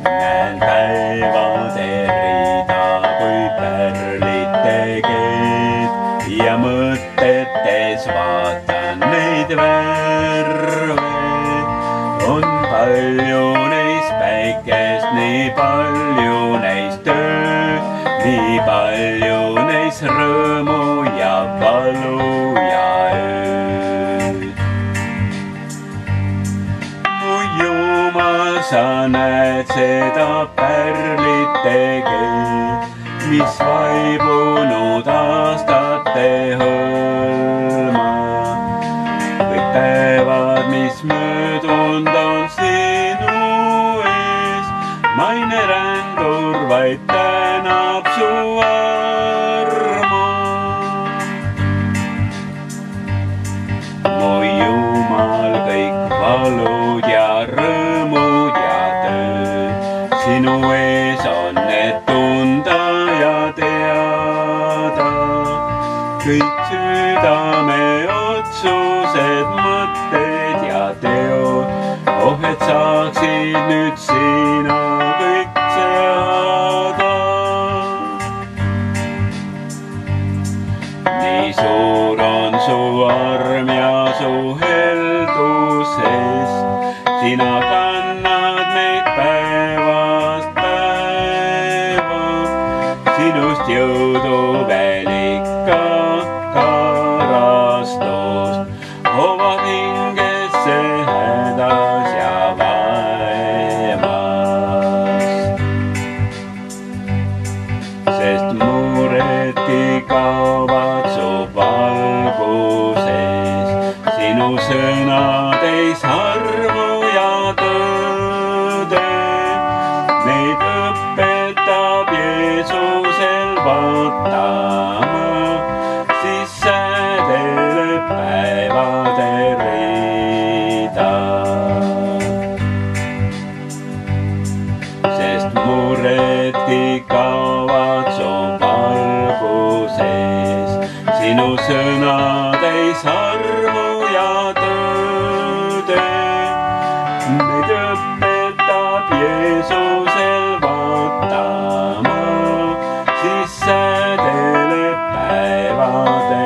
näen päevade rida kui pärlite keed ja mõtetes vaatan neid värve. On palju neis päikest, nii palju neis tööd, nii palju neis rõõmu ja valu ja ööd. Mu Jumal, sa näed seda pärlite keed, mis vaibunud aastate hõlma. Kõik päevad, mis möödunud on sinu ees, maine rändur vaid tänab su armu. Mu Jumal, kõik valud ja rõõmud ja tööd sinu ees on need tunda ja teada. Kõik südame otsused, mõtted ja teod, oh et saaksid nüüd sina kõik seada. Nii suur on su arm ja su heldusest, sina kannad meid päevast päeva. Sinust jõudu veel ikka karastust hoovad hingesse hädas ja vaevas. Sest muredki kaovad su valguses, sinu sõnadeis armu ja tõde. Neid õpetab Jeesusel vaatama, siis säädeleb päevade rida. Sest muredki kaovad su valguses, sinu sõnadeis armu ja tõde. Neid õpetab Jeesusel vaatama, siis säädeleb päevade